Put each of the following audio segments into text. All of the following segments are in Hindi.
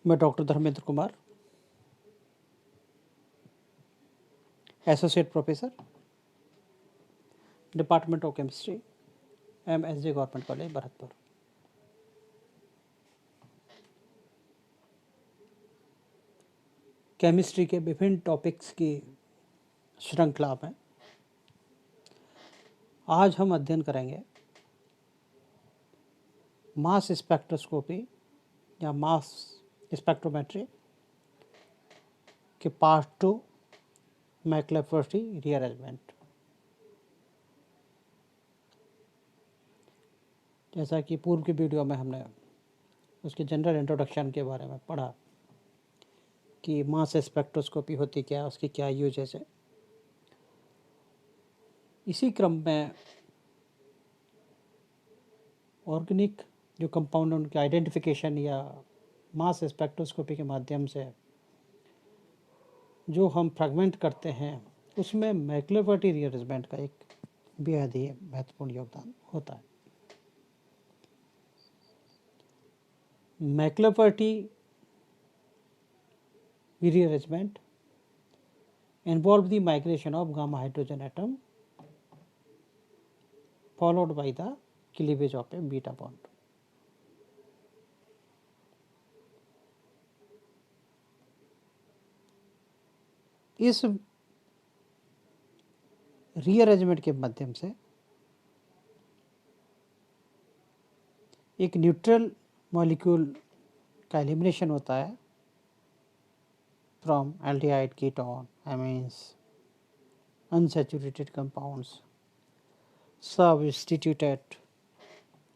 मैं doctor Dharmendra Kumar, associate professor, department of chemistry, MSJ government college Bharatpur. Chemistry के विभिन्न टॉपिक्स की श्रृंखला में आज हम अध्ययन करेंगे मास स्पेक्ट्रोस्कोपी या मास स्पेक्ट्रोमेट्री के पार्ट 2 मैक्लेफर्टी रीअरेंजमेंट। जैसा कि पूर्व की वीडियो में हमने उसके जनरल इंट्रोडक्शन के बारे में पढ़ा कि मास स्पेक्ट्रोस्कोपी होती क्या है, उसकी क्या यूजेस है। इसी क्रम में ऑर्गेनिक जो कंपाउंड उनके आइडेंटिफिकेशन या मास स्पेक्ट्रोस्कोपी के माध्यम से जो हम फ्रैगमेंट करते हैं उसमें मैक्लेफर्टी रीअरेंजमेंट का एक बेहद ही महत्वपूर्ण योगदान होता है। मैक्लेफर्टी rearrangement involve the migration of gamma hydrogen atom followed by the cleavage of a beta bond. इस रीअरेंजमेंट के माध्यम से एक न्यूट्रल मॉलिक्यूल का एलिमिनेशन होता है from aldehyde, ketone, amines, unsaturated compounds, substituted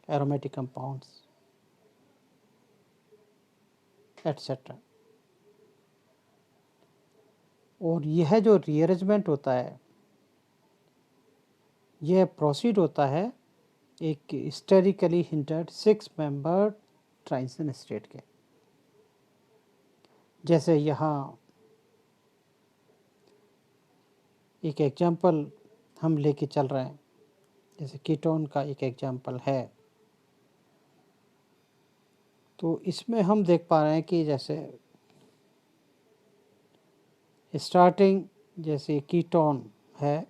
aromatic compounds etcetera. और यह जो रीअरेंजमेंट होता है यह प्रोसीड होता है एक स्टेरिकली हिंटर्ड 6 मेंबर ट्रांजिशन स्टेट के। जैसे यहाँ एक एग्जाम्पल हम लेके चल रहे हैं, जैसे कीटोन का एक एग्जाम्पल है, तो इसमें हम देख पा रहे हैं कि जैसे स्टार्टिंग जैसे कीटोन है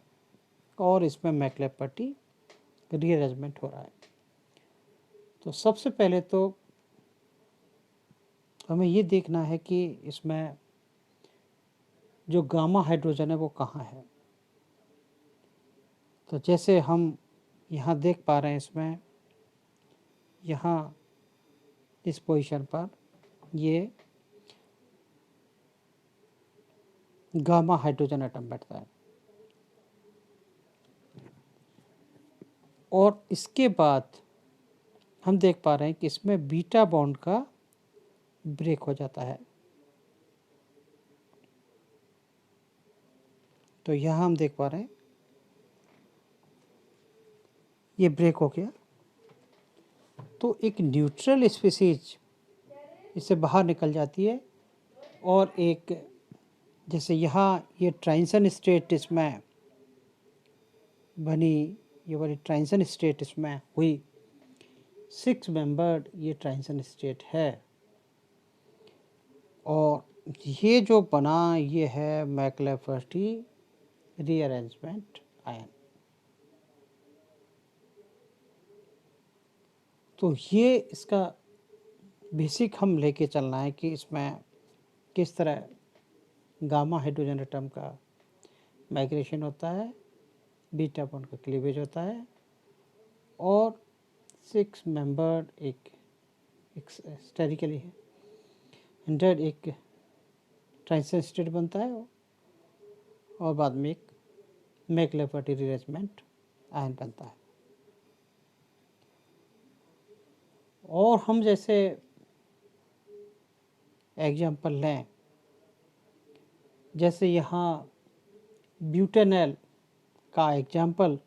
और इसमें मैक्लेफर्टी रीअरेंजमेंट हो रहा है। तो सबसे पहले तो हमें ये देखना है कि इसमें जो गामा हाइड्रोजन है वो कहाँ है। तो जैसे हम यहाँ देख पा रहे हैं, इसमें यहाँ इस पोजीशन पर ये गामा हाइड्रोजन एटम बैठता है और इसके बाद हम देख पा रहे हैं कि इसमें बीटा बॉन्ड का ब्रेक हो जाता है। तो यहाँ हम देख पा रहे हैं ये ब्रेक हो गया, तो एक न्यूट्रल स्पीसीज इससे बाहर निकल जाती है और एक जैसे यहाँ ये ट्रांजिशन स्टेट इसमें बनी, ये वाली ट्रांजिशन स्टेट इसमें हुई, 6 मेंबर्ड ये ट्रांजिशन स्टेट है और ये जो बना ये है मैक्लेफर्टी रीअरेंजमेंट आयन। तो ये इसका बेसिक हम लेके चलना है कि इसमें किस तरह गामा हाइड्रोजन एटम का माइग्रेशन होता है, बीटा बॉन्ड का क्लीवेज होता है और 6 मेंबर्ड एक स्टेरिकली हिंटर्ड एक ट्रांजिशन स्टेट बनता है और बाद में एक मैक्लेफर्टी रीअरेंजमेंट आयन बनता है। और हम जैसे एग्जाम्पल लें, जैसे यहाँ ब्यूटेनॉल का एग्जाम्पल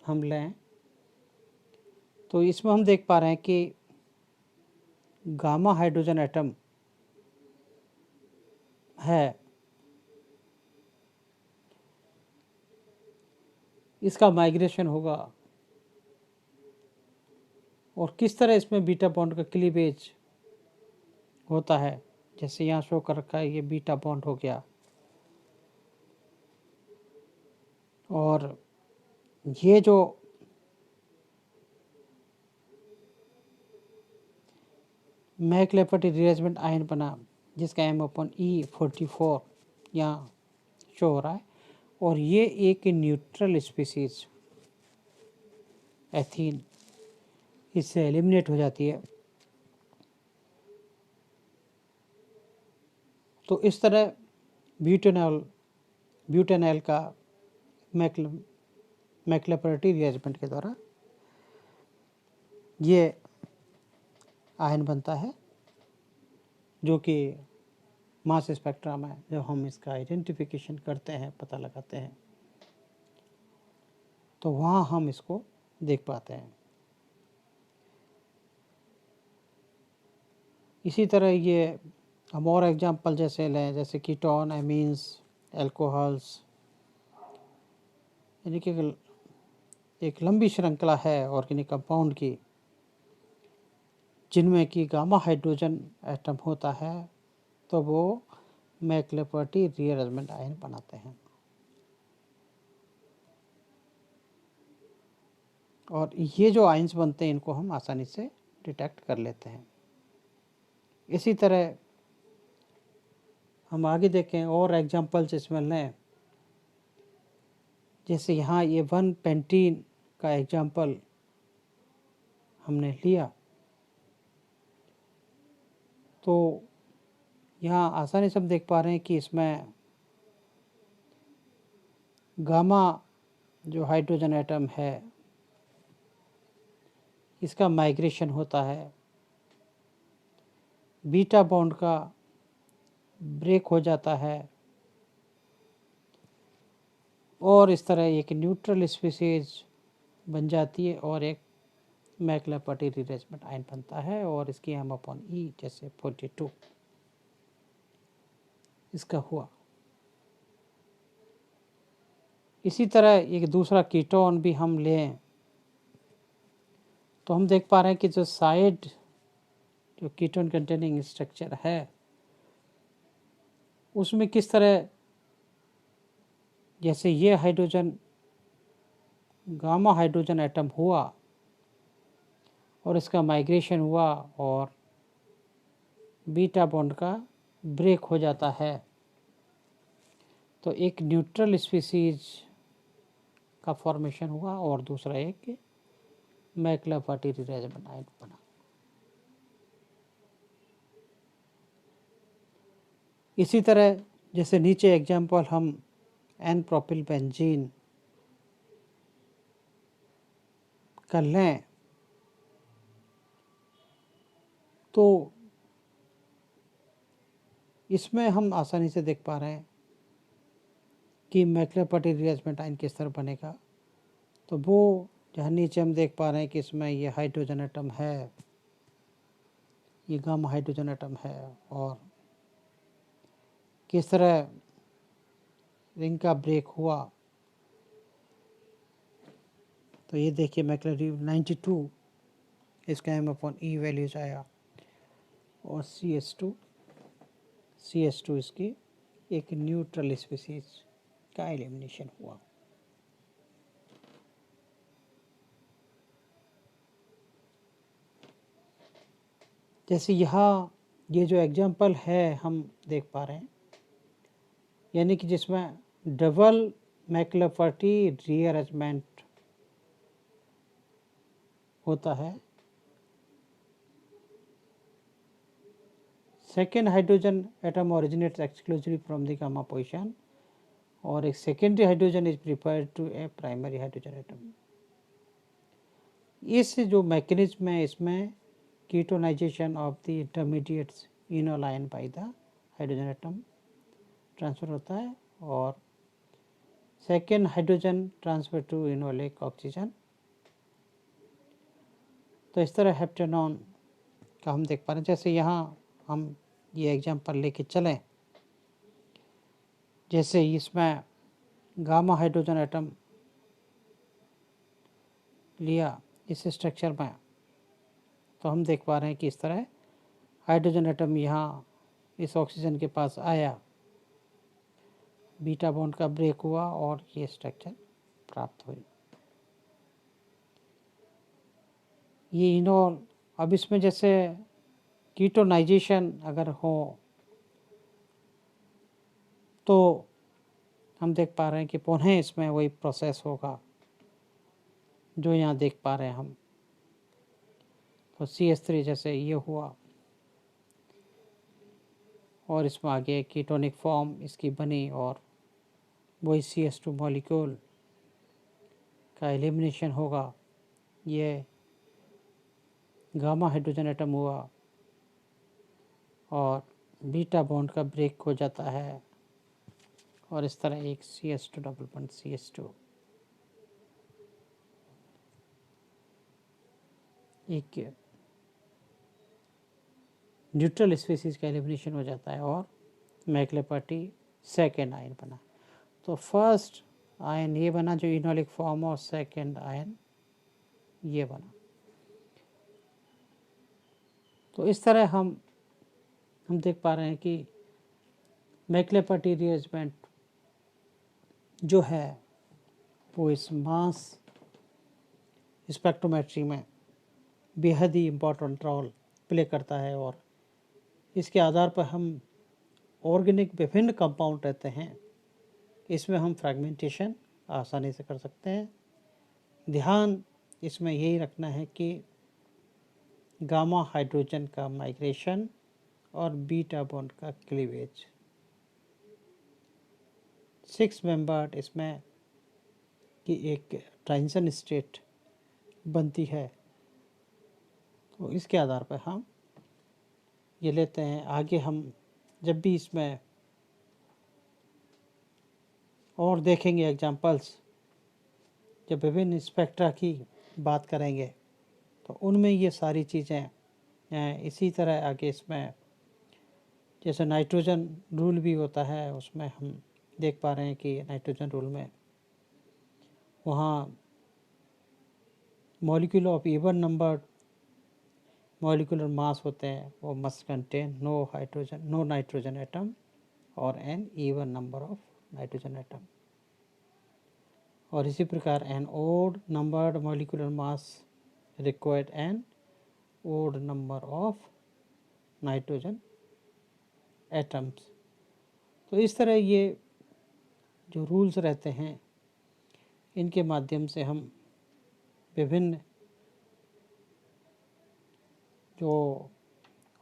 हम लें, तो इसमें हम देख पा रहे हैं कि गामा हाइड्रोजन एटम है, इसका माइग्रेशन होगा और किस तरह इसमें बीटा बॉन्ड का क्लीवेज होता है, जैसे यहाँ शो कर रखा है, ये बीटा बॉन्ड हो गया। और ये जो मैक्लेपर्टी रीअरेंजमेंट आयन बना, जिसका M/E44 यहाँ शो हो रहा है, और ये एक न्यूट्रल स्पीसीज एथीन इससे एलिमिनेट हो जाती है। तो इस तरह ब्यूटेनॉल का मैक्लेपर्टी रीअरेंजमेंट के द्वारा ये आयन बनता है, जो कि मास स्पेक्ट्रा में जब हम इसका आइडेंटिफिकेशन करते हैं, पता लगाते हैं, तो वहाँ हम इसको देख पाते हैं। इसी तरह ये हम और एग्जाम्पल जैसे लें, जैसे कीटोन, एमीन्स, एल्कोहल्स, यानी कि एक लंबी श्रृंखला है ऑर्गेनिक कंपाउंड की, जिनमें कि गामा हाइड्रोजन एटम होता है, तो वो मैक्लेपर्टी रीअरेंजमेंट आयन बनाते हैं। और ये जो आयन्स बनते हैं, इनको हम आसानी से डिटेक्ट कर लेते हैं। इसी तरह हम आगे देखें और एग्जाम्पल्स इसमें लें, जैसे यहाँ ये 1 पेंटीन का एग्जाम्पल हमने लिया, तो यहाँ आसानी से हम देख पा रहे हैं कि इसमें गामा जो हाइड्रोजन एटम है, इसका माइग्रेशन होता है, बीटा बॉन्ड का ब्रेक हो जाता है, और इस तरह एक न्यूट्रल स्पीसीज बन जाती है और एक मैक्लेपर्टी रीअरेंजमेंट आयन बनता है, और इसकी M/E जैसे 42 इसका हुआ। इसी तरह एक दूसरा कीटोन भी हम लें, तो हम देख पा रहे हैं कि जो साइड जो कीटोन कंटेनिंग स्ट्रक्चर है, उसमें किस तरह, जैसे ये हाइड्रोजन गामा हाइड्रोजन एटम हुआ और इसका माइग्रेशन हुआ और बीटा बॉन्ड का ब्रेक हो जाता है, तो एक न्यूट्रल स्पीसीज का फॉर्मेशन हुआ और दूसरा एक मैक्लेपर्टी रीअरेंजमेंट आयन बना। इसी तरह जैसे नीचे एग्जाम्पल हम एन प्रोपिल बेंजीन कर लें, तो इसमें हम आसानी से देख पा रहे हैं कि मैक्लेपर्टी रीअरेंजमेंट आयन किस तरह बनेगा। तो वो जहाँ नीचे हम देख पा रहे हैं कि इसमें ये हाइड्रोजन एटम है, ये गामा हाइड्रोजन एटम है, और किस तरह रिंग का ब्रेक हुआ। तो ये देखिए मैक्लेपर्टी 92 इसका M/E वैल्यूज आया, और CH2 इसकी एक न्यूट्रल स्पीसीज का एलिमिनेशन हुआ। जैसे यहाँ ये जो एग्जाम्पल है हम देख पा रहे हैं, यानी कि जिसमें डबल मैक्लेपर्टी रीअरेंजमेंट होता है, second hydrogen atom originates exclusively from the gamma position, और एक secondary hydrogen is prepared to a primary hydrogen atom. इस जो मैकेनिज्म है, इसमें ketonization of the intermediates enol ion by the hydrogen atom transfer होता है, और second hydrogen transfer to enolic oxygen. तो इस तरह हेप्टेनॉन का हम देख पा रहे हैं। जैसे यहाँ हम ये एग्जाम्पल लेके चलें, जैसे इसमें गामा हाइड्रोजन एटम लिया इस स्ट्रक्चर में, तो हम देख पा रहे हैं कि इस तरह हाइड्रोजन एटम यहाँ इस ऑक्सीजन के पास आया, बीटा बॉन्ड का ब्रेक हुआ और ये स्ट्रक्चर प्राप्त हुई। ये इनोल, अब इसमें जैसे कीटोनाइजेशन अगर हो तो हम देख पा रहे हैं कि पुनः इसमें वही प्रोसेस होगा जो यहाँ देख पा रहे हैं हम। तो CH3 जैसे ये हुआ और इसमें आगे कीटोनिक फॉर्म इसकी बनी और वही CH2 मॉलिक्यूल का एलिमिनेशन होगा। ये गामा हाइड्रोजन एटम हुआ और बीटा बॉन्ड का ब्रेक हो जाता है और इस तरह एक CH2 डबल बॉन्ड CH2 एक न्यूट्रल स्पीसीज का एलिमिनेशन हो जाता है और मैक्लेपर्टी सेकेंड आयन बना। तो फर्स्ट आयन ये बना जो इनोलिक फॉर्म और सेकेंड आयन ये बना। तो इस तरह हम देख पा रहे हैं कि मैक्लेपर्टी रीअरेंजमेंट जो है वो इस मास स्पेक्ट्रोमेट्री में बेहद ही इम्पोर्टेंट रोल प्ले करता है और इसके आधार पर हम ऑर्गेनिक विभिन्न कंपाउंड रहते हैं, इसमें हम फ्रैगमेंटेशन आसानी से कर सकते हैं। ध्यान इसमें यही रखना है कि गामा हाइड्रोजन का माइग्रेशन और बीटा बॉन्ड का क्लीवेज। 6 मेंबर्ड इसमें की एक ट्रांजिशन स्टेट बनती है। तो इसके आधार पर हम ये लेते हैं। आगे हम जब भी इसमें और देखेंगे एग्जांपल्स, जब विभिन्न स्पेक्ट्रा की बात करेंगे तो उनमें ये सारी चीज़ें इसी तरह आगे इसमें जैसे नाइट्रोजन रूल भी होता है, उसमें हम देख पा रहे हैं कि नाइट्रोजन रूल में वहाँ molecule of even number molecular mass होते हैं, वो must contain no nitrogen atom और an even number of nitrogen atom. और इसी प्रकार an odd numbered molecular mass required an odd number of nitrogen atoms. तो इस तरह ये जो रूल्स रहते हैं इनके माध्यम से हम विभिन्न जो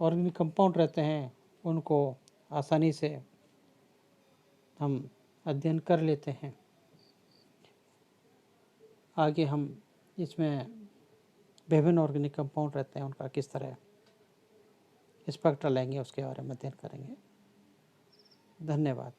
ऑर्गेनिक कंपाउंड रहते हैं उनको आसानी से हम अध्ययन कर लेते हैं। आगे हम इसमें विभिन्न ऑर्गेनिक कंपाउंड रहते हैं उनका किस तरह स्पेक्ट्रा लेंगे उसके बारे में अध्ययन करेंगे। धन्यवाद।